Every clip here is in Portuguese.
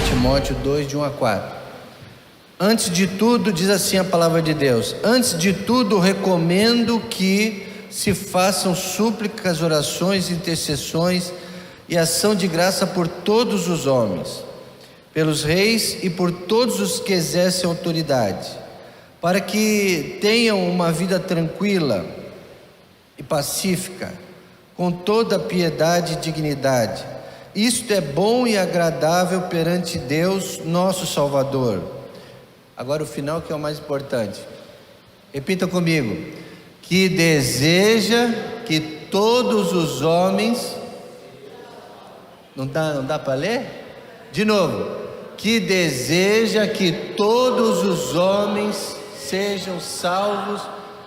Timóteo 2, de 1 a 4. Antes de tudo, diz assim a palavra de Deus: antes de tudo, recomendo que se façam súplicas, orações, intercessões e ação de graça por todos os homens, pelos reis e por todos os que exercem autoridade, para que tenham uma vida tranquila e pacífica, com toda piedade e dignidade. Isto é bom e agradável perante Deus, nosso Salvador. Agora o final, que é o mais importante. Repita comigo: que deseja que todos os homens... Não dá para ler? De novo. Que deseja que todos os homens sejam salvos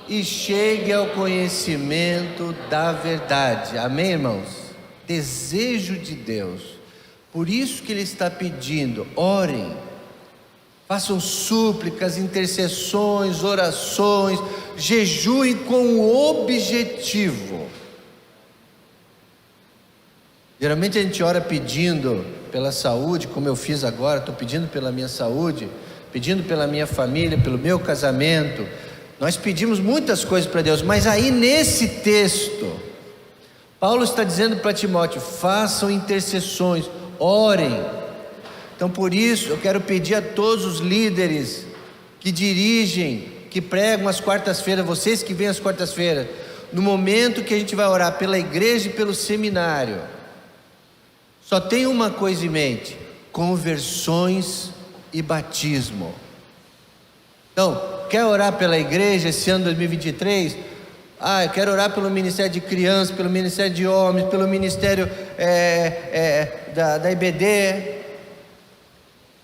e cheguem ao conhecimento da verdade. Amém, irmãos? Desejo de Deus. Por isso que Ele está pedindo: orem, façam súplicas, intercessões, orações, jejuem com o objetivo. Geralmente a gente ora pedindo pela saúde, como eu fiz agora. Estou pedindo pela minha saúde, pedindo pela minha família, pelo meu casamento. Nós pedimos muitas coisas para Deus, mas aí nesse texto, Paulo está dizendo para Timóteo: façam intercessões, orem. Então por isso eu quero pedir a todos os líderes que dirigem, que pregam às quartas-feiras, vocês que vêm às quartas-feiras, no momento que a gente vai orar pela igreja e pelo seminário, só tem uma coisa em mente: conversões e batismo. Então, quer orar pela igreja esse ano 2023? Eu quero orar pelo ministério de crianças, pelo ministério de homens, pelo ministério da IBD.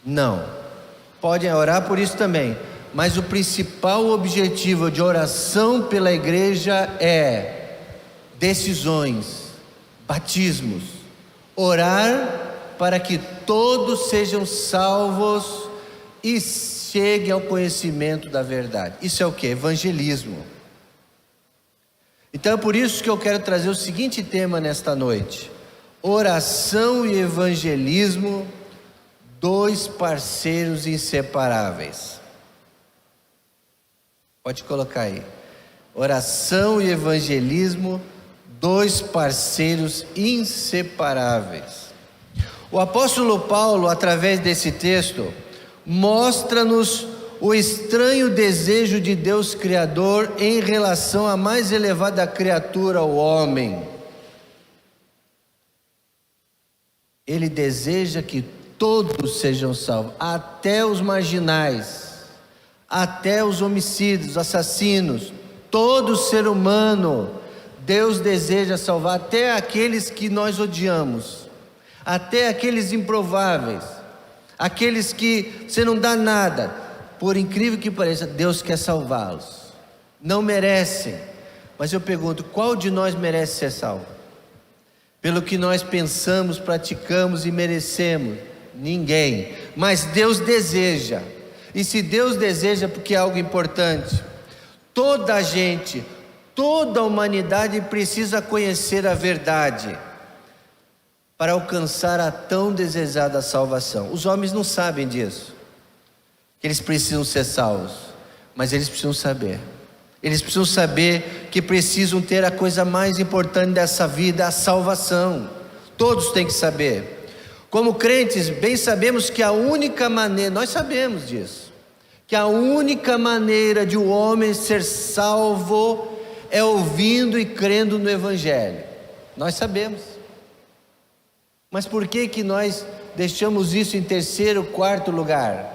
Não, podem orar por isso também, mas o principal objetivo de oração pela igreja é decisões, batismos, orar para que todos sejam salvos e cheguem ao conhecimento da verdade. Isso é o que? Evangelismo. Então é por isso que eu quero trazer o seguinte tema nesta noite: oração e evangelismo, dois parceiros inseparáveis. Pode colocar aí: oração e evangelismo, dois parceiros inseparáveis. O apóstolo Paulo, através desse texto, mostra-nos o estranho desejo de Deus Criador em relação à mais elevada criatura, o homem. Ele deseja que todos sejam salvos, até os marginais, até os homicídios, assassinos, todo ser humano. Deus deseja salvar, até aqueles que nós odiamos, até aqueles improváveis, aqueles que você não dá nada. Por incrível que pareça, Deus quer salvá-los. Não merecem, mas eu pergunto: qual de nós merece ser salvo? Pelo que nós pensamos, praticamos e merecemos? Ninguém. Mas Deus deseja. E se Deus deseja, porque é algo importante. Toda a gente, toda a humanidade precisa conhecer a verdade para alcançar a tão desejada salvação. Os homens não sabem disso, que eles precisam ser salvos, mas eles precisam saber. Eles precisam saber que precisam ter a coisa mais importante dessa vida, a salvação. Todos têm que saber. Como crentes, bem sabemos que a única maneira, nós sabemos disso, que a única maneira de o homem ser salvo é ouvindo e crendo no Evangelho. Nós sabemos. Mas por que nós deixamos isso em terceiro, quarto lugar?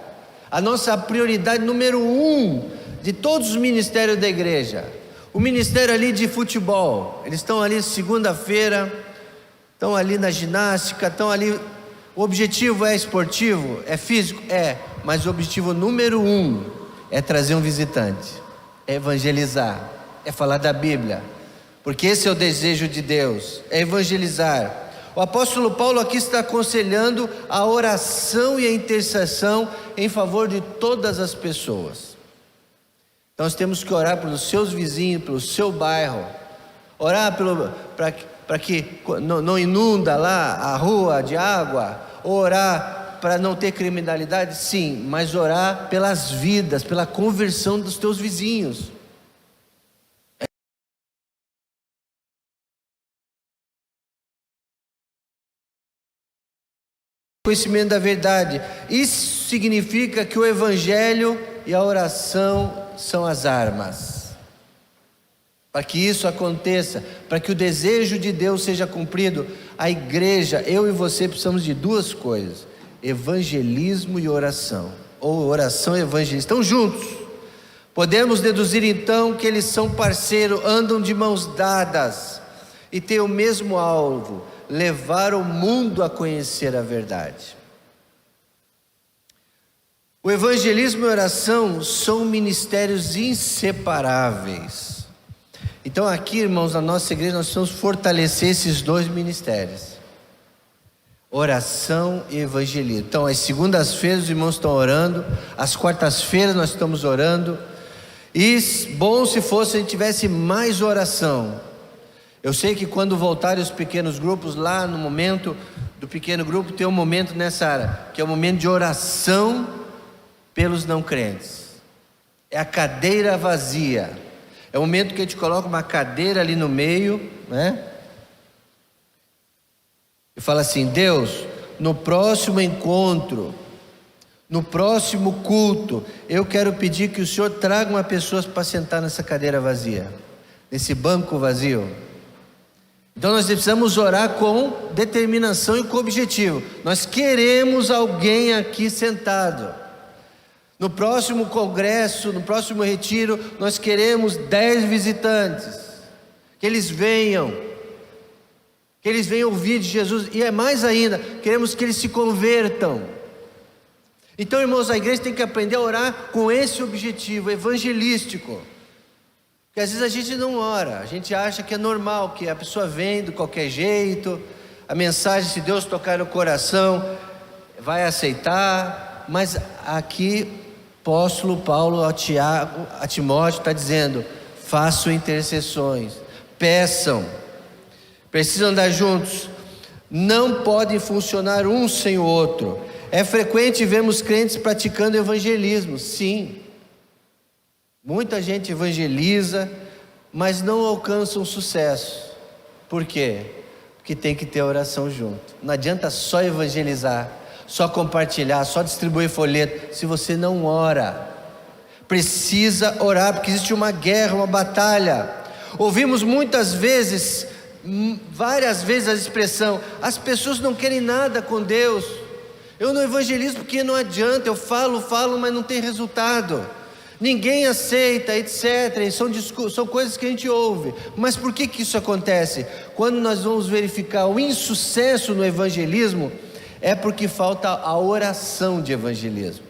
A nossa prioridade número 1 de todos os ministérios da igreja, o ministério ali de futebol, eles estão ali segunda-feira, estão ali na ginástica, estão ali. O objetivo é esportivo, é físico, mas o objetivo número 1 é trazer um visitante, é evangelizar, é falar da Bíblia, porque esse é o desejo de Deus, é evangelizar. O apóstolo Paulo aqui está aconselhando a oração e a intercessão em favor de todas as pessoas. Então nós temos que orar pelos seus vizinhos, pelo seu bairro, orar para que não inunda lá a rua de água, orar para não ter criminalidade? Sim, mas orar pelas vidas, pela conversão dos teus vizinhos. Conhecimento da verdade. Isso significa que o evangelho e a oração são as armas. Para que isso aconteça, para que o desejo de Deus seja cumprido, a igreja, eu e você precisamos de duas coisas: evangelismo e oração, ou oração e evangelismo, estão juntos. Podemos deduzir então que eles são parceiros, andam de mãos dadas e têm o mesmo alvo: levar o mundo a conhecer a verdade. O evangelismo e a oração são ministérios inseparáveis. Então aqui, irmãos, na nossa igreja nós precisamos fortalecer esses dois ministérios: oração e evangelismo. Então às segundas-feiras os irmãos estão orando, às quartas-feiras nós estamos orando, e bom se fosse a gente tivesse mais oração. Eu sei que quando voltarem os pequenos grupos, lá no momento do pequeno grupo, tem um momento nessa área, que é o momento de oração pelos não crentes. É a cadeira vazia. É o momento que a gente coloca uma cadeira ali no meio, né? E fala assim: Deus, no próximo encontro, no próximo culto, eu quero pedir que o Senhor traga uma pessoa para sentar nessa cadeira vazia, nesse banco vazio. Então nós precisamos orar com determinação e com objetivo. Nós queremos alguém aqui sentado. No próximo congresso, no próximo retiro, nós queremos 10 visitantes. Que eles venham ouvir de Jesus. E é mais ainda, queremos que eles se convertam. Então, irmãos, a igreja tem que aprender a orar com esse objetivo evangelístico. Porque às vezes a gente não ora, a gente acha que é normal, que a pessoa vem de qualquer jeito, a mensagem, se Deus tocar no coração, vai aceitar. Mas aqui, apóstolo Paulo a Timóteo está dizendo: façam intercessões, peçam, precisam andar juntos, não podem funcionar um sem o outro. É frequente vermos crentes praticando evangelismo, sim. Muita gente evangeliza, mas não alcançam sucesso. Por quê? Porque tem que ter oração junto. Não adianta só evangelizar, só compartilhar, só distribuir folheto, se você não ora. Precisa orar, porque existe uma guerra, uma batalha. Ouvimos muitas vezes, várias vezes a expressão: as pessoas não querem nada com Deus. Eu não evangelizo porque não adianta, eu falo, mas não tem resultado. Ninguém aceita, etc. São coisas que a gente ouve. Mas por que isso acontece? Quando nós vamos verificar o insucesso no evangelismo, é porque falta a oração de evangelismo.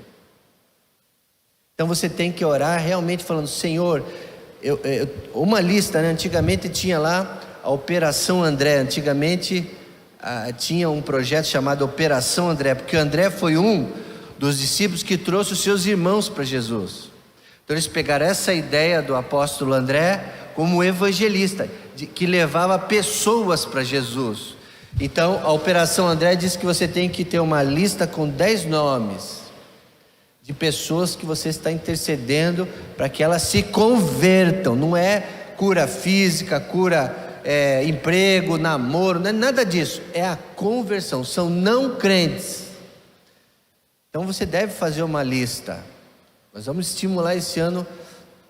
Então você tem que orar realmente falando: Senhor, uma lista, né? Antigamente tinha lá a Operação André. Antigamente tinha um projeto chamado Operação André, porque André foi um dos discípulos que trouxe os seus irmãos para Jesus. Então eles pegaram essa ideia do apóstolo André como evangelista, que levava pessoas para Jesus. Então a Operação André diz que você tem que ter uma lista com 10 nomes de pessoas que você está intercedendo para que elas se convertam. Não é cura física, emprego, namoro, não é nada disso, é a conversão, são não crentes. Então você deve fazer uma lista. Nós vamos estimular esse ano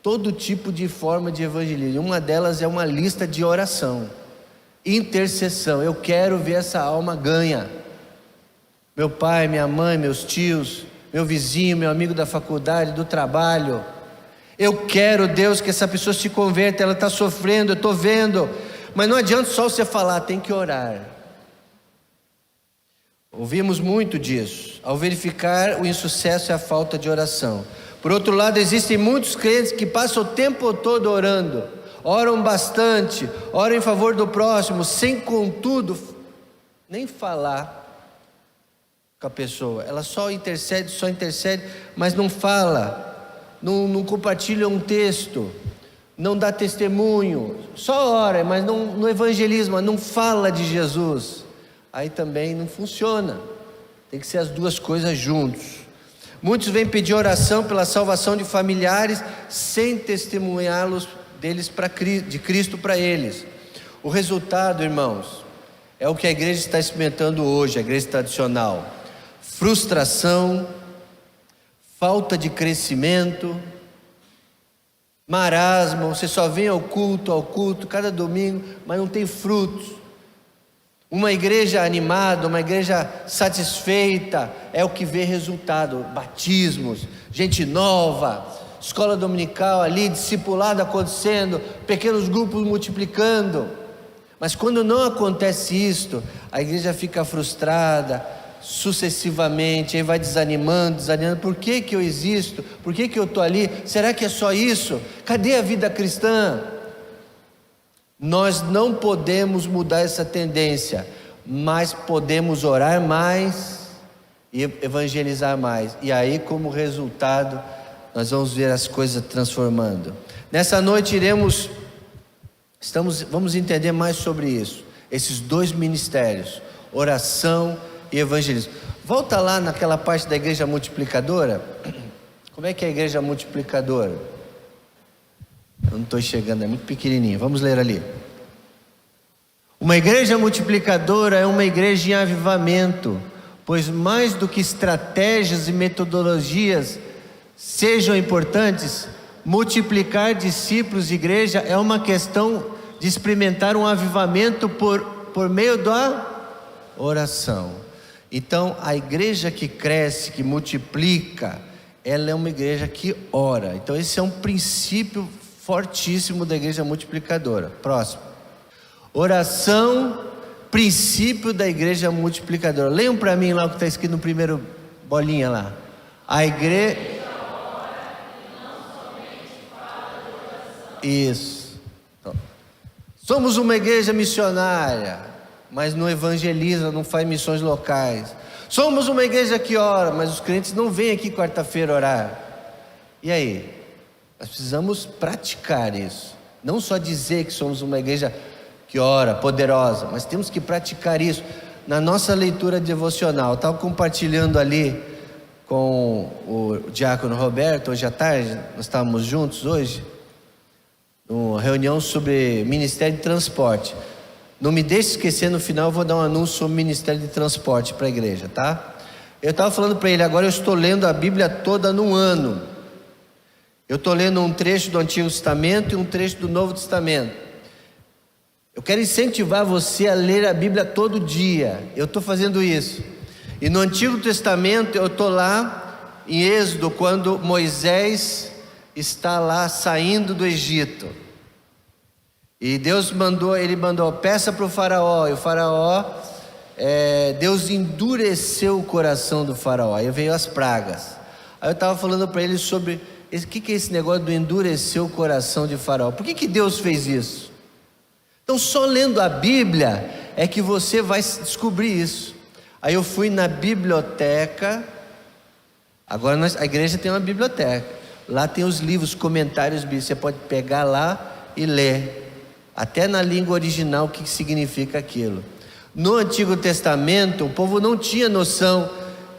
todo tipo de forma de evangelismo. Uma delas é uma lista de oração, intercessão. Eu quero ver essa alma ganha. Meu pai, minha mãe, meus tios, meu vizinho, meu amigo da faculdade, do trabalho. Eu quero, Deus, que essa pessoa se converta. Ela está sofrendo, eu estou vendo. Mas não adianta só você falar, tem que orar. Ouvimos muito disso. Ao verificar o insucesso e a falta de oração. Por outro lado, existem muitos crentes que passam o tempo todo orando, oram bastante, oram em favor do próximo, sem contudo nem falar com a pessoa. Ela só intercede, mas não fala, não compartilha um texto, não dá testemunho, só ora, mas no evangelismo não fala de Jesus. Aí também não funciona. Tem que ser as duas coisas juntos. Muitos vêm pedir oração pela salvação de familiares sem testemunhá-los de Cristo para eles. O resultado, irmãos, é o que a igreja está experimentando hoje, a igreja tradicional: frustração, falta de crescimento, marasmo. Você só vem ao culto, cada domingo, mas não tem frutos. Uma igreja animada, uma igreja satisfeita, é o que vê resultado: batismos, gente nova, escola dominical ali, discipulado acontecendo, pequenos grupos multiplicando. Mas quando não acontece isto, a igreja fica frustrada sucessivamente, aí vai desanimando. Por que eu existo? Por que eu estou ali? Será que é só isso? Cadê a vida cristã? Nós não podemos mudar essa tendência, mas podemos orar mais e evangelizar mais. E aí, como resultado, nós vamos ver as coisas transformando. Nessa noite vamos entender mais sobre isso. Esses dois ministérios, oração e evangelismo. Volta lá naquela parte da igreja multiplicadora. Como é que é a igreja multiplicadora? Eu não estou chegando, é muito pequenininho. Vamos ler ali. Uma igreja multiplicadora é uma igreja em avivamento, pois mais do que estratégias e metodologias sejam importantes, multiplicar discípulos de igreja é uma questão de experimentar um avivamento por meio da oração. Então, a igreja que cresce, que multiplica, ela é uma igreja que ora. Então, esse é um princípio fortíssimo da igreja multiplicadora. Próximo. Oração, princípio da igreja multiplicadora. Leiam para mim lá o que está escrito no primeiro bolinha lá. A igreja... Isso. Então, somos uma igreja missionária, mas não evangeliza, não faz missões locais. Somos uma igreja que ora, mas os crentes não vêm aqui quarta-feira orar. E aí? Nós precisamos praticar isso. Não só dizer que somos uma igreja que ora, poderosa, mas temos que praticar isso na nossa leitura devocional. Estava compartilhando ali com o diácono Roberto hoje à tarde, nós estávamos juntos hoje, numa reunião sobre Ministério de Transporte. Não me deixe esquecer, no final eu vou dar um anúncio sobre o Ministério de Transporte para a igreja, tá? Eu estava falando para ele, agora eu estou lendo a Bíblia toda num ano. Eu estou lendo um trecho do Antigo Testamento e um trecho do Novo Testamento. Eu quero incentivar você a ler a Bíblia todo dia. Eu estou fazendo isso. E no Antigo Testamento eu estou lá em Êxodo, quando Moisés está lá saindo do Egito. E Deus mandou, peça para o faraó. E o faraó, Deus endureceu o coração do faraó. Aí veio as pragas. Aí eu estava falando para ele sobre o que é esse negócio do endurecer o coração de faraó. Por que Deus fez isso? Então, só lendo a Bíblia é que você vai descobrir isso. Aí eu fui na biblioteca. Agora a igreja tem uma biblioteca. Lá tem os livros, comentários bíblicos. Você pode pegar lá e ler, até na língua original, o que significa aquilo. No Antigo Testamento, o povo não tinha noção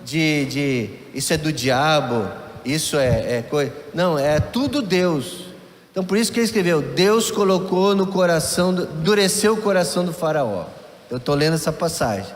de isso é do diabo, isso é coisa. Não, é tudo Deus. Então por isso que ele escreveu: Deus colocou no coração, endureceu o coração do faraó. Eu estou lendo essa passagem.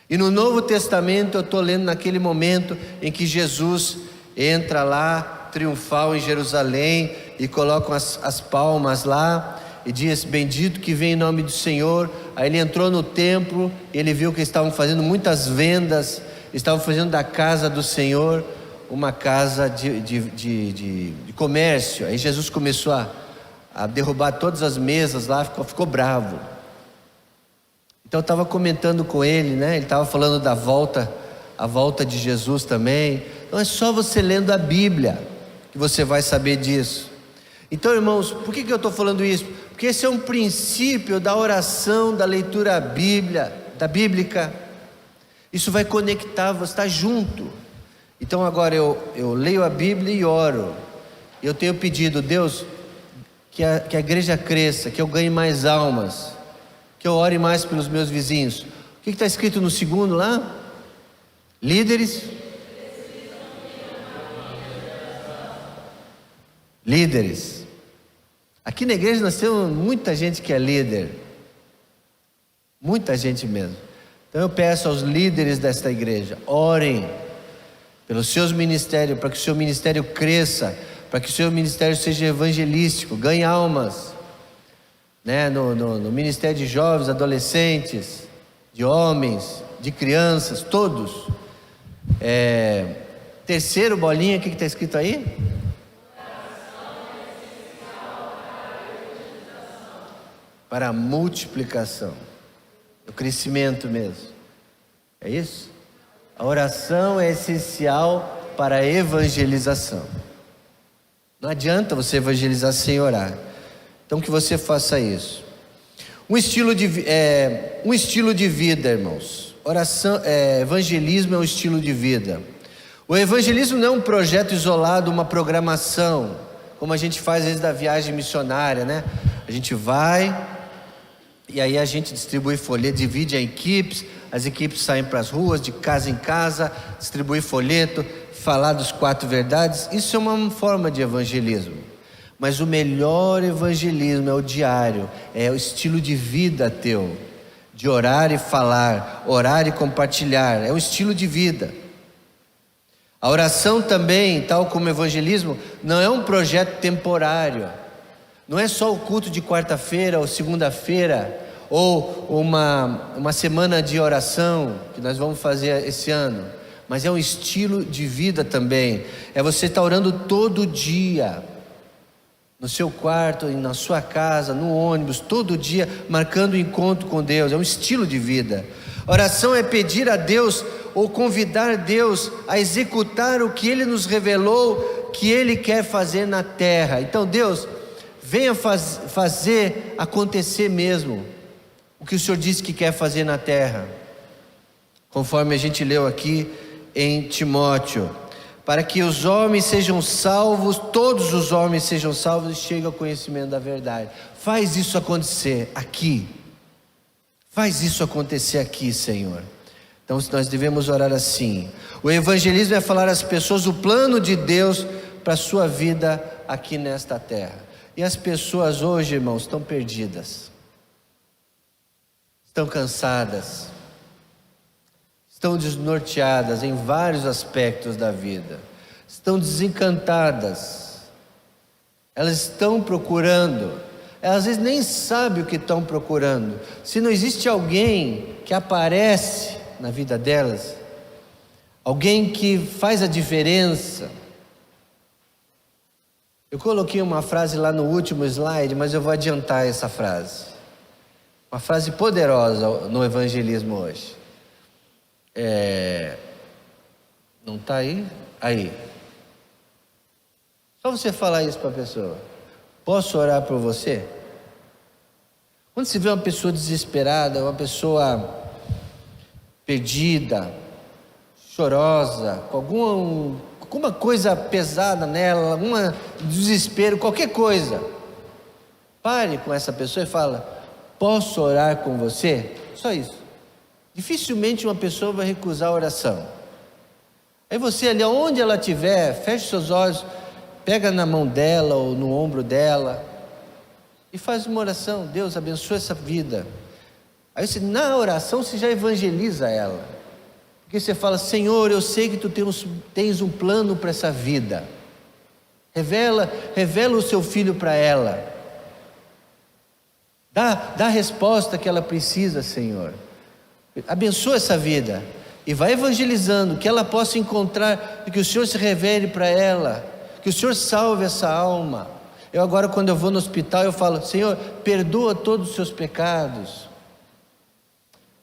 E no Novo Testamento eu estou lendo naquele momento em que Jesus entra lá, triunfal em Jerusalém, e colocam as palmas lá, e diz: bendito que vem em nome do Senhor. Aí ele entrou no templo, e ele viu que estavam fazendo muitas vendas, estavam fazendo da casa do Senhor uma casa de comércio. Aí Jesus começou a derrubar todas as mesas lá, ficou bravo. Então eu estava comentando com ele, né? Ele estava falando da volta, a volta de Jesus também. Então é só você lendo a Bíblia que você vai saber disso. Então, irmãos, por que eu estou falando isso? Porque esse é um princípio da oração, da leitura bíblica. Isso vai conectar, você está junto. Então agora eu leio a Bíblia e oro. Eu tenho pedido: Deus, que a igreja cresça, que eu ganhe mais almas, que eu ore mais pelos meus vizinhos. O que está escrito no segundo lá? Líderes. Líderes. Aqui na igreja nós temos muita gente que é líder. Muita gente mesmo. Então eu peço aos líderes desta igreja, orem pelos seus ministérios, para que o seu ministério cresça, para que o seu ministério seja evangelístico, ganhe almas, né? No ministério de jovens, adolescentes, de homens, de crianças, todos. Terceiro bolinha, o que está escrito aí? Para a multiplicação, o crescimento mesmo, é isso? A oração é essencial para a evangelização. Não adianta você evangelizar sem orar. Então que você faça isso. Um estilo de vida, irmãos. Evangelismo é um estilo de vida. O evangelismo não é um projeto isolado, uma programação, como a gente faz às vezes da viagem missionária, né? A gente vai e aí a gente distribui folheto, divide em equipes, as equipes saem para as ruas, de casa em casa, distribui folheto, falar dos 4 verdades. Isso é uma forma de evangelismo. Mas o melhor evangelismo é o diário, é o estilo de vida teu, de orar e falar, orar e compartilhar, é um estilo de vida. A oração também, tal como o evangelismo, não é um projeto temporário. Não é só o culto de quarta-feira ou segunda-feira, ou uma semana de oração, que nós vamos fazer esse ano. Mas é um estilo de vida também. É você estar orando todo dia, no seu quarto, na sua casa, no ônibus, todo dia, marcando o encontro com Deus. É um estilo de vida. Oração é pedir a Deus, ou convidar Deus a executar o que Ele nos revelou, que Ele quer fazer na terra. Então Deus, venha fazer acontecer mesmo o que o Senhor disse que quer fazer na terra, conforme a gente leu aqui em Timóteo, para que os homens sejam salvos, todos os homens sejam salvos e cheguem ao conhecimento da verdade. Faz isso acontecer aqui, faz isso acontecer aqui, Senhor. Então nós devemos orar assim. O evangelismo é falar às pessoas o plano de Deus para a sua vida aqui nesta terra. E as pessoas hoje, irmãos, estão perdidas, estão cansadas, estão desnorteadas em vários aspectos da vida, estão desencantadas, elas estão procurando, elas às vezes nem sabem o que estão procurando. Se não existe alguém que aparece na vida delas, alguém que faz a diferença. Eu coloquei uma frase lá no último slide, mas eu vou adiantar essa frase. Uma frase poderosa no evangelismo hoje. Não está aí? Aí. Só você falar isso para a pessoa. Posso orar por você? Quando se vê uma pessoa desesperada, uma pessoa perdida, chorosa, com alguma coisa pesada nela, algum desespero, qualquer coisa, pare com essa pessoa e fala: posso orar com você? Só isso. Dificilmente uma pessoa vai recusar a oração. Aí você ali onde ela estiver, feche seus olhos, pega na mão dela ou no ombro dela e faz uma oração. Deus abençoe essa vida. Aí você, na oração você já evangeliza ela, porque você fala: Senhor, eu sei que tu tens um plano para essa vida. Revela o seu filho para ela. Dá a resposta que ela precisa, Senhor. Abençoa essa vida e vai evangelizando, que ela possa encontrar, que o Senhor se revele para ela, que o Senhor salve essa alma. Eu agora, quando eu vou no hospital, eu falo: Senhor, perdoa todos os seus pecados.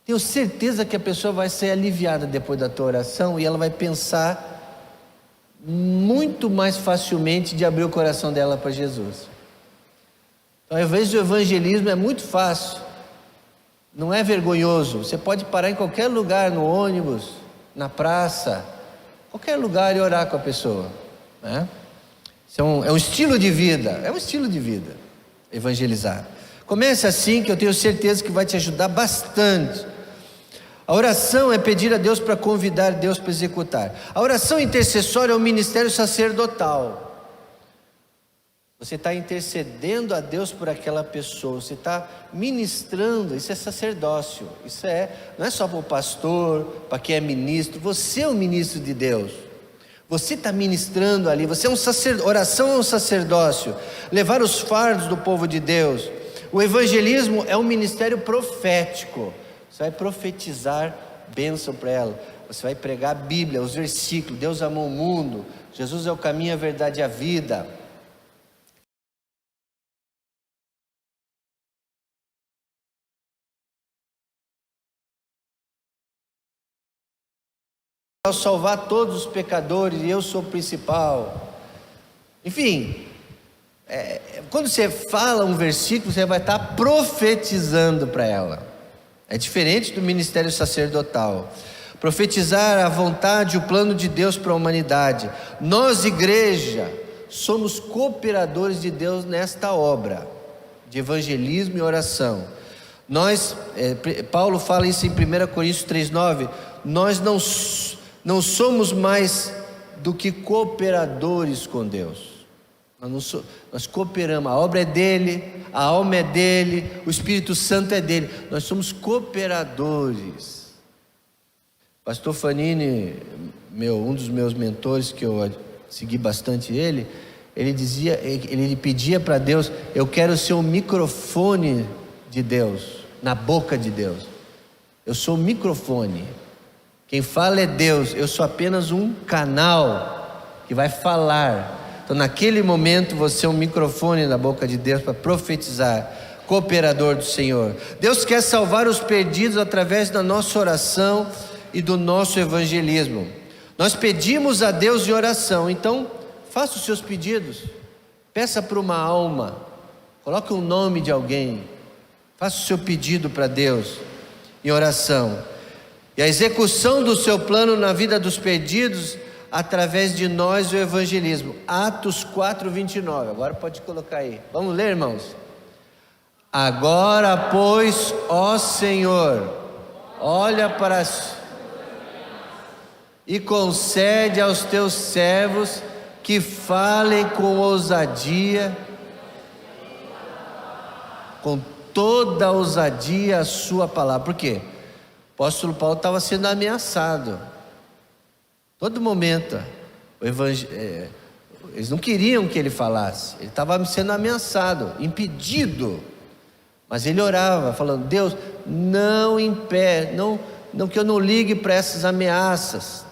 Tenho certeza que a pessoa vai ser aliviada depois da tua oração, e ela vai pensar muito mais facilmente de abrir o coração dela para Jesus. Então, ao invés do evangelismo, é muito fácil, não é vergonhoso. Você pode parar em qualquer lugar, no ônibus, na praça, qualquer lugar, e orar com a pessoa, né? Isso é um estilo de vida, evangelizar. Comece assim, que eu tenho certeza que vai te ajudar bastante. A oração é pedir a Deus para convidar Deus para executar. A oração intercessória é um ministério sacerdotal. Você está intercedendo a Deus por aquela pessoa, você está ministrando, isso é sacerdócio, não é só para o pastor, para quem é ministro, você é um ministro de Deus, você está ministrando ali, você é um sacerdote, oração é um sacerdócio, levar os fardos do povo de Deus. O evangelismo é um ministério profético, você vai profetizar bênção para ela, você vai pregar a Bíblia, os versículos, Deus amou o mundo, Jesus é o caminho, a verdade e a vida. Ao salvar todos os pecadores, e eu sou o principal. Enfim, quando você fala um versículo, você vai estar profetizando para ela. É diferente do ministério sacerdotal. Profetizar a vontade e o plano de Deus para a humanidade. Nós, igreja, somos cooperadores de Deus nesta obra de evangelismo e oração. Paulo fala isso em 1 Coríntios 3,9. Nós não somos mais do que cooperadores com Deus. Nós cooperamos, a obra é dele, a alma é dele, o Espírito Santo é dele. Nós somos cooperadores. Pastor Fanini, um dos meus mentores, que eu segui bastante ele pedia para Deus: eu quero ser um microfone de Deus, na boca de Deus. Eu sou o microfone. Quem fala é Deus, eu sou apenas um canal que vai falar. Então naquele momento você é um microfone na boca de Deus para profetizar, cooperador do Senhor. Deus quer salvar os perdidos através da nossa oração e do nosso evangelismo. Nós pedimos a Deus em oração, então faça os seus pedidos, peça para uma alma, coloque um nome de alguém, faça o seu pedido para Deus em oração. E a execução do seu plano na vida dos perdidos, através de nós, o evangelismo. Atos 4:29, agora pode colocar aí. Vamos ler, irmãos? Agora, pois, ó Senhor, olha para e concede aos teus servos que falem com ousadia, com toda a ousadia a sua palavra. Por quê? O apóstolo Paulo estava sendo ameaçado, todo momento, eles não queriam que ele falasse, ele estava sendo ameaçado, impedido, mas ele orava, falando: Deus, não impede, não que eu não ligue para essas ameaças,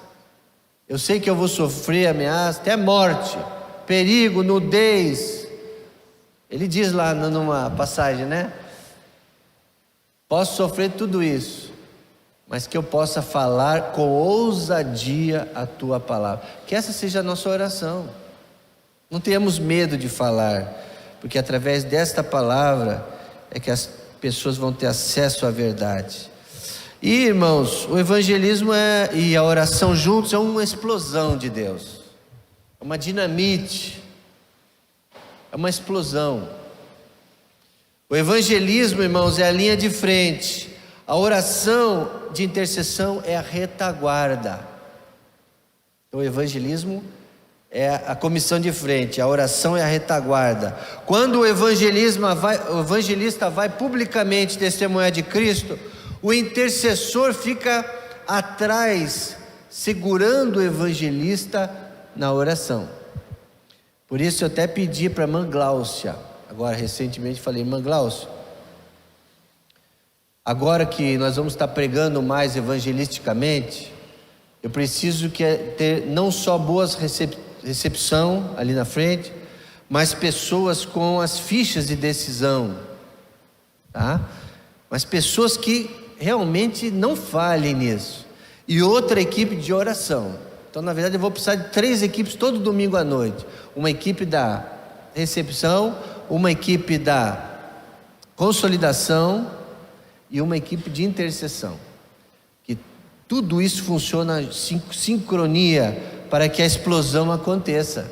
eu sei que eu vou sofrer ameaça, até morte, perigo, nudez. Ele diz lá numa passagem, né? Posso sofrer tudo isso, mas que eu possa falar com ousadia a tua palavra. Que essa seja a nossa oração. Não tenhamos medo de falar, porque através desta palavra é que as pessoas vão ter acesso à verdade. E, irmãos, o evangelismo e a oração juntos é uma explosão de Deus, é uma dinamite, é uma explosão. O evangelismo, irmãos, é a linha de frente. A oração de intercessão é a retaguarda. O evangelismo é a comissão de frente, a oração é a retaguarda. Quando o evangelista vai publicamente testemunhar de Cristo, o intercessor fica atrás, segurando o evangelista na oração. Por isso eu até pedi para a irmã Gláucia, agora recentemente falei: irmã Gláucia, agora que nós vamos estar pregando mais evangelisticamente, eu preciso ter não só boas recepção ali na frente, mas pessoas com as fichas de decisão, tá? Mas pessoas que realmente não falhem nisso, e outra equipe de oração. Então, na verdade, eu vou precisar de 3 equipes todo domingo à noite: uma equipe da recepção, uma equipe da consolidação e uma equipe de intercessão. Que tudo isso funciona em sincronia para que a explosão aconteça,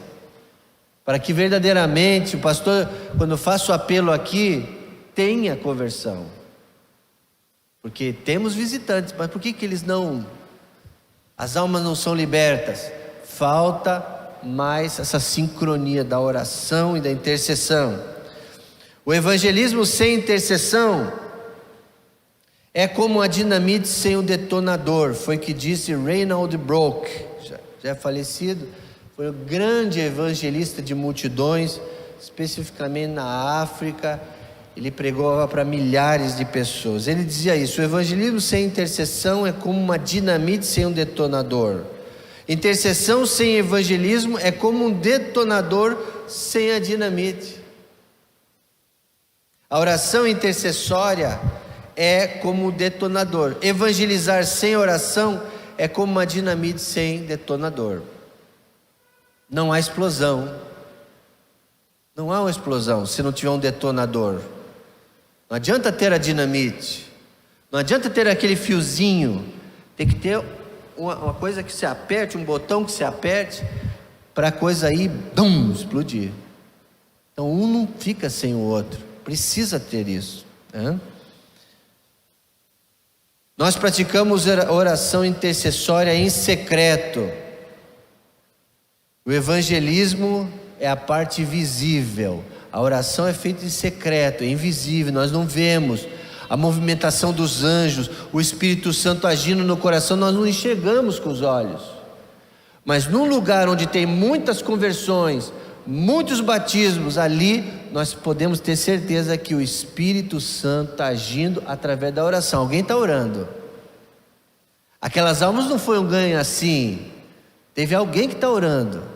para que verdadeiramente o pastor, quando faça o apelo aqui, tenha conversão. Porque temos visitantes, mas por que eles não... As almas não são libertas? Falta mais essa sincronia da oração e da intercessão. O evangelismo sem intercessão é como a dinamite sem o detonador. Foi o que disse Reinhold Bloch, já é falecido, foi um grande evangelista de multidões, especificamente na África. Ele pregou para milhares de pessoas. Ele dizia isso: o evangelismo sem intercessão é como uma dinamite sem um detonador. Intercessão sem evangelismo é como um detonador sem a dinamite. A oração intercessória é como um detonador. Evangelizar sem oração é como uma dinamite sem detonador. Não há explosão. Não há uma explosão se não tiver um detonador. Não adianta ter a dinamite, não adianta ter aquele fiozinho. Tem que ter uma coisa que se aperte, um botão que se aperte, para a coisa aí, explodir. Então um não fica sem o outro, precisa ter isso, né? Nós praticamos oração intercessória em secreto. O evangelismo é a parte visível. A oração é feita em secreto, é invisível, nós não vemos a movimentação dos anjos, o Espírito Santo agindo no coração, nós não enxergamos com os olhos. Mas num lugar onde tem muitas conversões, muitos batismos, ali nós podemos ter certeza que o Espírito Santo está agindo através da oração. Alguém está orando. Aquelas almas não foi um ganho assim, teve alguém que está orando.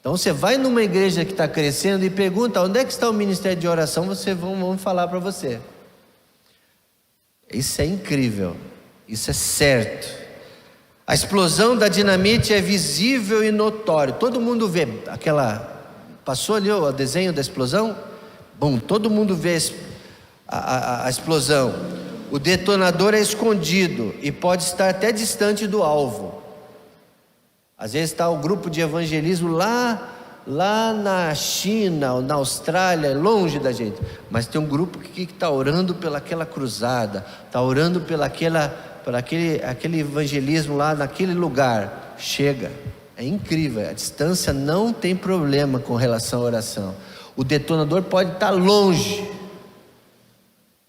Então você vai numa igreja que está crescendo e pergunta: onde é que está o ministério de oração? Vão falar para você. Isso é incrível, isso é certo. A explosão da dinamite é visível e notório. Todo mundo vê passou ali o desenho da explosão? Bom, todo mundo vê a explosão. O detonador é escondido e pode estar até distante do alvo. Às vezes está o grupo de evangelismo lá na China ou na Austrália, longe da gente, mas tem um grupo que está orando pelaquela cruzada, está orando por aquele evangelismo lá naquele lugar. Chega, é incrível, a distância não tem problema com relação à oração. O detonador pode estar longe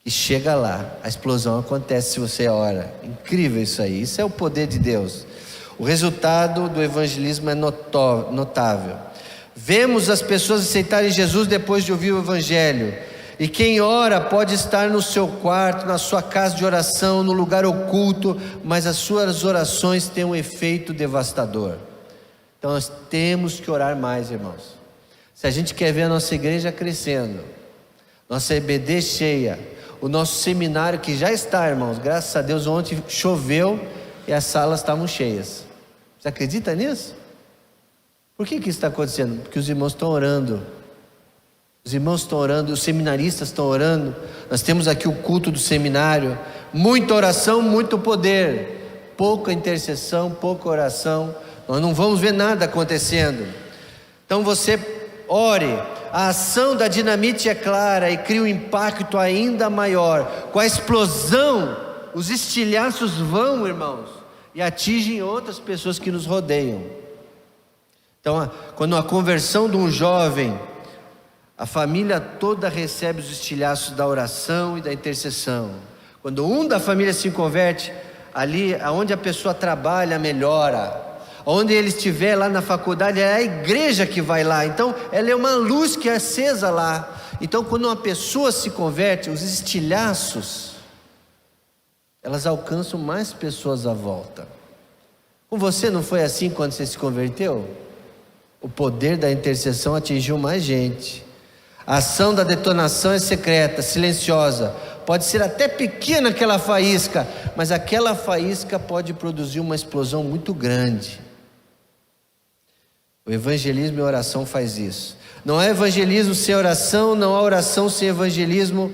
e chega lá, a explosão acontece se você ora. Incrível isso aí, isso é o poder de Deus. O resultado do evangelismo é notável. Vemos as pessoas aceitarem Jesus depois de ouvir o evangelho. E quem ora pode estar no seu quarto, na sua casa de oração, no lugar oculto, mas as suas orações têm um efeito devastador. Então nós temos que orar mais, irmãos. Se a gente quer ver a nossa igreja crescendo, nossa EBD cheia, o nosso seminário que já está, irmãos, graças a Deus, ontem choveu e as salas estavam cheias. Você acredita nisso? Por que isso está acontecendo? Porque os irmãos estão orando. Os irmãos estão orando, os seminaristas estão orando. Nós temos aqui o culto do seminário. Muita oração, muito poder. Pouca intercessão, pouca oração. Nós não vamos ver nada acontecendo. Então você ore. A ação da dinamite é clara e cria um impacto ainda maior. Com a explosão, os estilhaços vão, irmãos, e atingem outras pessoas que nos rodeiam. Então, quando a conversão de um jovem, a família toda recebe os estilhaços da oração e da intercessão. Quando um da família se converte, ali onde a pessoa trabalha melhora. Onde ele estiver lá na faculdade, é a igreja que vai lá. Então ela é uma luz que é acesa lá. Então quando uma pessoa se converte, os estilhaços, elas alcançam mais pessoas à volta. Com você não foi assim quando você se converteu? O poder da intercessão atingiu mais gente. A ação da detonação é secreta, silenciosa. Pode ser até pequena aquela faísca, mas aquela faísca pode produzir uma explosão muito grande. O evangelismo e a oração faz isso. Não há evangelismo sem oração, não há oração sem evangelismo.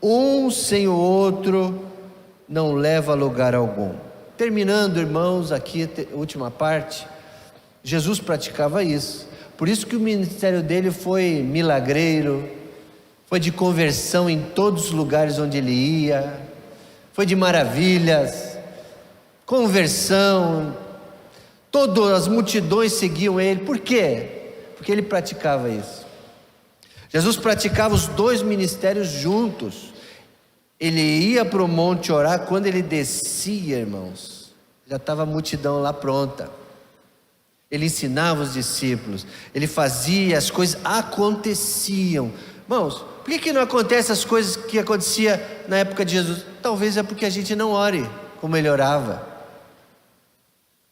Um sem o outro não leva a lugar algum. Terminando, irmãos, aqui a última parte. Jesus praticava isso. Por isso que o ministério dele foi milagreiro, foi de conversão em todos os lugares onde ele ia, foi de maravilhas, conversão, todas as multidões seguiam ele. Por quê? Porque ele praticava isso. Jesus praticava os dois ministérios juntos. Ele ia para o monte orar, quando ele descia, irmãos, já estava a multidão lá pronta. Ele ensinava os discípulos, ele fazia, as coisas aconteciam. Irmãos, por que não acontecem as coisas que aconteciam na época de Jesus? Talvez é porque a gente não ore como ele orava.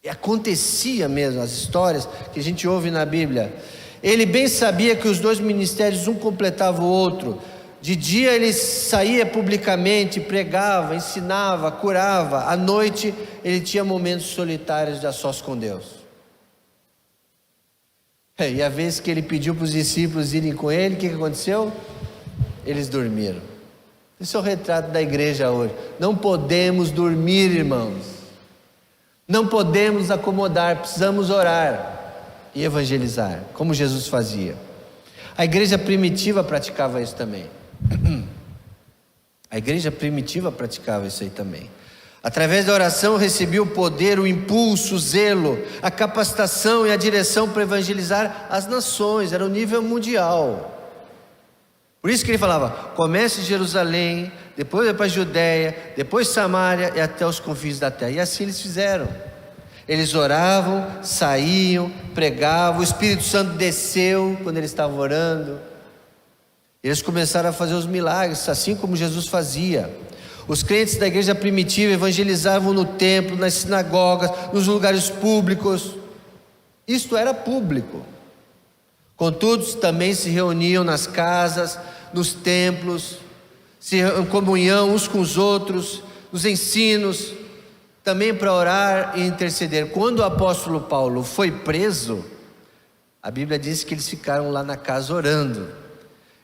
E acontecia mesmo, as histórias que a gente ouve na Bíblia. Ele bem sabia que os dois ministérios, um completava o outro. De dia ele saía publicamente, pregava, ensinava, curava. À noite ele tinha momentos solitários de a sós com Deus. E a vez que ele pediu para os discípulos irem com ele, o que aconteceu? Eles dormiram. Esse é o retrato da igreja hoje. Não podemos dormir, irmãos. Não podemos acomodar, precisamos orar e evangelizar, como Jesus fazia. A igreja primitiva praticava isso também. A igreja primitiva praticava isso aí também. Através da oração recebia o poder, o impulso, o zelo, a capacitação e a direção para evangelizar as nações. Era o nível mundial. Por isso que ele falava: comece em Jerusalém, depois vai para a Judéia, depois Samaria e até os confins da terra. E assim eles fizeram. Eles oravam, saíam, pregavam, o Espírito Santo desceu quando eles estavam orando. Eles começaram a fazer os milagres, assim como Jesus fazia. Os crentes da igreja primitiva evangelizavam no templo, nas sinagogas, nos lugares públicos. Isto era público. Contudo, também se reuniam nas casas, nos templos, em comunhão uns com os outros, nos ensinos, também para orar e interceder. Quando o apóstolo Paulo foi preso, a Bíblia diz que eles ficaram lá na casa orando.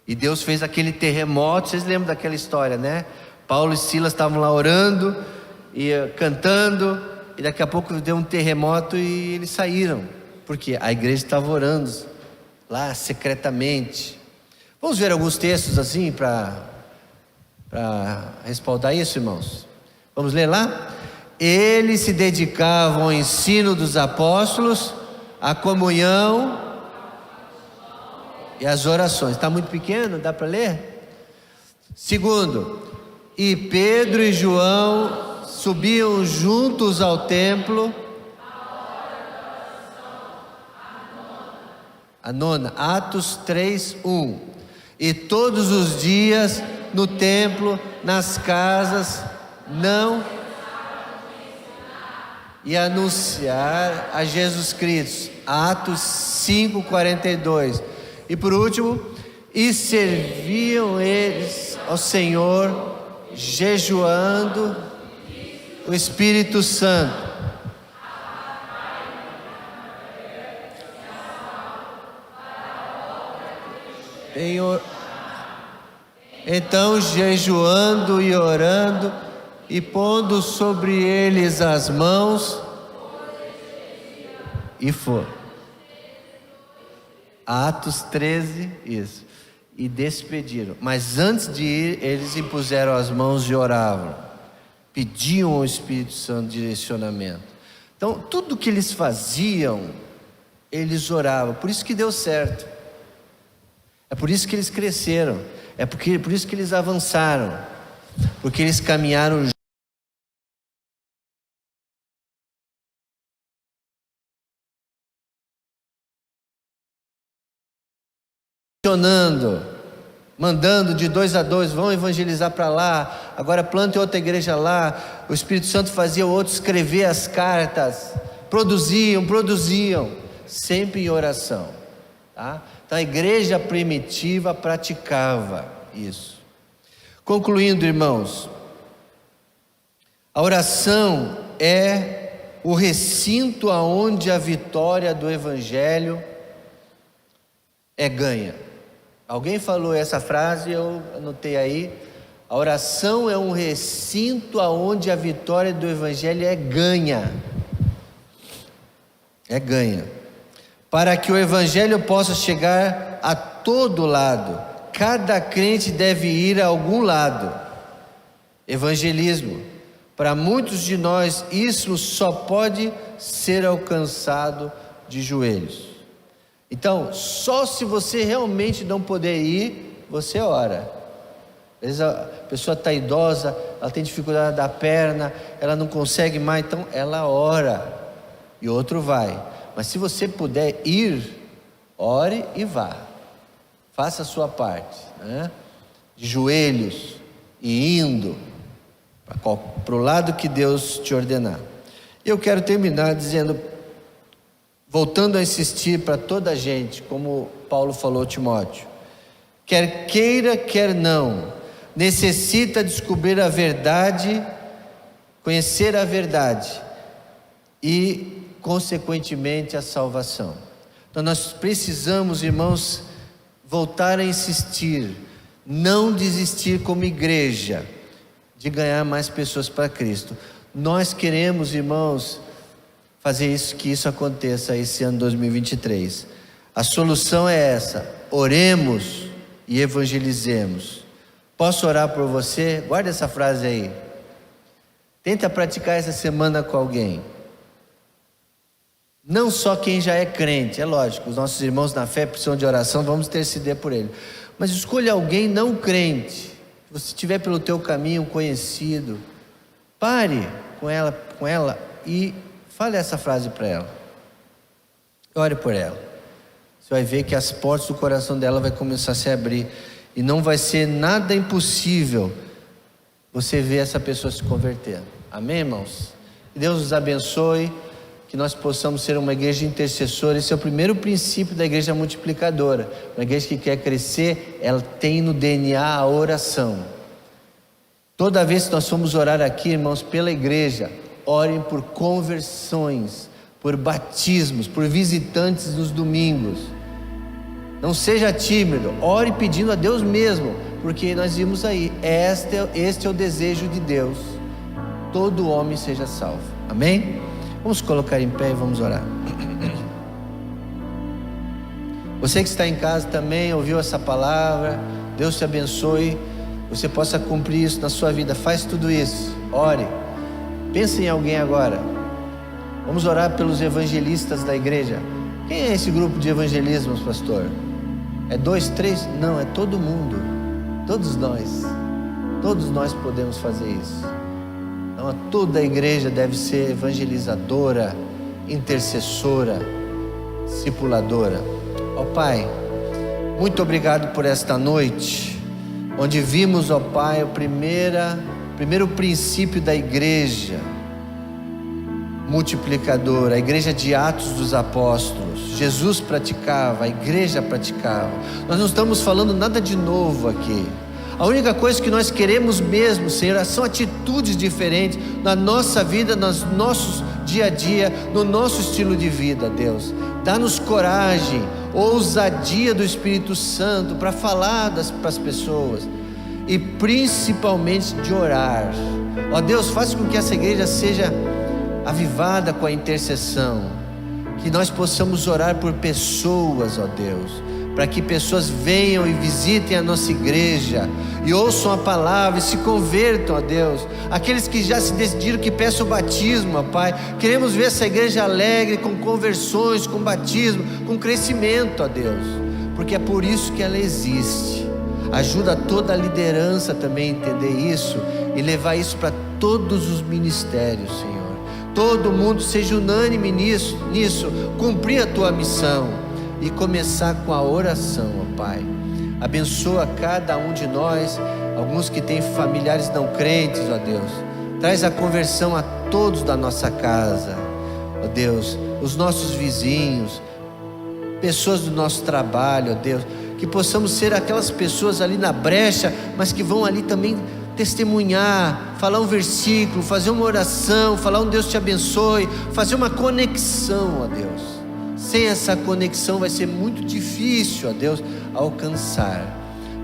E Deus fez aquele terremoto. Vocês lembram daquela história, né? Paulo e Silas estavam lá orando e cantando, e daqui a pouco deu um terremoto e eles saíram, porque a igreja estava orando lá secretamente. Vamos ver alguns textos assim para respaldar isso, irmãos? Vamos ler lá? Eles se dedicavam ao ensino dos apóstolos, à comunhão e às orações. Está muito pequeno, dá para ler? Segundo, e Pedro e João subiam juntos ao templo. A nona, Atos 3:1. E todos os dias no templo, nas casas, não e anunciar a Jesus Cristo. Atos 5:42. E por último, e serviam eles ao Senhor, jejuando o Espírito Santo. Então, jejuando e orando, e pondo sobre eles as mãos, e foram. Atos 13, isso. E despediram. Mas antes de ir, eles impuseram as mãos e oravam. Pediam ao Espírito Santo direcionamento. Então, tudo que eles faziam, eles oravam. Por isso que deu certo. É por isso que eles cresceram. É por isso que eles avançaram. Porque eles caminharam mandando de 2 a 2, vão evangelizar para lá, agora plantem outra igreja lá. O Espírito Santo fazia o outro escrever as cartas, produziam, sempre em oração, tá? Então a igreja primitiva praticava isso. Concluindo, irmãos, a oração é o recinto aonde a vitória do evangelho é ganha. Alguém falou essa frase, eu anotei aí. A oração é um recinto aonde a vitória do evangelho é ganha. É ganha. Para que o evangelho possa chegar a todo lado, cada crente deve ir a algum lado. Evangelismo. Para muitos de nós, isso só pode ser alcançado de joelhos. Então, só se você realmente não puder ir, você ora. Às vezes a pessoa está idosa, ela tem dificuldade da perna, ela não consegue mais, então ela ora e outro vai. Mas se você puder ir, ore e vá. Faça a sua parte, né? De joelhos e indo para o lado que Deus te ordenar. Eu quero terminar dizendo, voltando a insistir para toda a gente, como Paulo falou a Timóteo, quer queira, quer não, necessita descobrir a verdade, conhecer a verdade e, consequentemente, a salvação. Então nós precisamos, irmãos, voltar a insistir, não desistir como igreja de ganhar mais pessoas para Cristo. Nós queremos, irmãos, fazer isso, que isso aconteça esse ano 2023. A solução é essa: oremos e evangelizemos. Posso orar por você? Guarda essa frase aí. Tenta praticar essa semana com alguém. Não só quem já é crente, é lógico, os nossos irmãos na fé precisam de oração, vamos interceder por ele. Mas escolha alguém não crente. Se você tiver pelo teu caminho um conhecido, pare com ela e fale essa frase para ela. Ore por ela. Você vai ver que as portas do coração dela vai começar a se abrir e não vai ser nada impossível você ver essa pessoa se convertendo. Amém, irmãos? Que Deus nos abençoe, que nós possamos ser uma igreja intercessora. Esse é o primeiro princípio da igreja multiplicadora. Uma igreja que quer crescer, ela tem no DNA a oração. Toda vez que nós formos orar aqui, irmãos, pela igreja, orem por conversões, por batismos, por visitantes nos domingos. Não seja tímido, ore pedindo a Deus mesmo, porque nós vimos aí, este é o desejo de Deus: todo homem seja salvo. Amém? Vamos colocar em pé e vamos orar. Você que está em casa também ouviu essa palavra, Deus te abençoe, você possa cumprir isso na sua vida. Faz tudo isso, ore, pense em alguém agora. Vamos orar pelos evangelistas da igreja. Quem é esse grupo de evangelismos, pastor? É 2, 3? Não, é todo mundo. Todos nós podemos fazer isso. Então toda a igreja deve ser evangelizadora, intercessora, discipuladora. Ó Pai, muito obrigado por esta noite, onde vimos, ó Pai, o primeiro princípio da igreja multiplicadora, a igreja de Atos dos Apóstolos. Jesus praticava, a igreja praticava. Nós não estamos falando nada de novo aqui. A única coisa que nós queremos mesmo, Senhor, são atitudes diferentes na nossa vida, nos nossos dia a dia, no nosso estilo de vida, Deus. Dá-nos coragem, ousadia do Espírito Santo para falar para as pessoas e principalmente de orar. Ó Deus, faça com que essa igreja seja avivada com a intercessão, que nós possamos orar por pessoas, ó Deus, para que pessoas venham e visitem a nossa igreja e ouçam a palavra e se convertam, ó Deus. Aqueles que já se decidiram, que peçam o batismo, ó Pai. Queremos ver essa igreja alegre, com conversões, com batismo, com crescimento, ó Deus, porque é por isso que ela existe. Ajuda toda a liderança também a entender isso e levar isso para todos os ministérios, Senhor. Todo mundo seja unânime nisso, cumprir a tua missão e começar com a oração, ó Pai. Abençoa cada um de nós, alguns que têm familiares não crentes, ó Deus. Traz a conversão a todos da nossa casa, ó Deus, os nossos vizinhos, pessoas do nosso trabalho, ó Deus, que possamos ser aquelas pessoas ali na brecha, mas que vão ali também testemunhar, falar um versículo, fazer uma oração, falar um Deus te abençoe, fazer uma conexão, ó Deus. Sem essa conexão vai ser muito difícil, ó Deus, alcançar,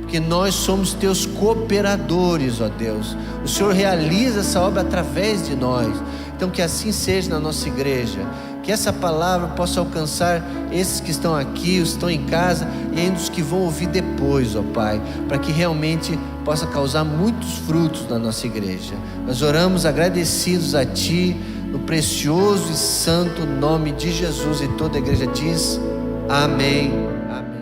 porque nós somos teus cooperadores, ó Deus. O Senhor realiza essa obra através de nós. Então que assim seja na nossa igreja, que essa palavra possa alcançar esses que estão aqui, os que estão em casa e ainda os que vão ouvir depois, ó Pai, para que realmente possa causar muitos frutos na nossa igreja. Nós oramos agradecidos a Ti, no precioso e santo nome de Jesus, e toda a igreja diz amém. Amém.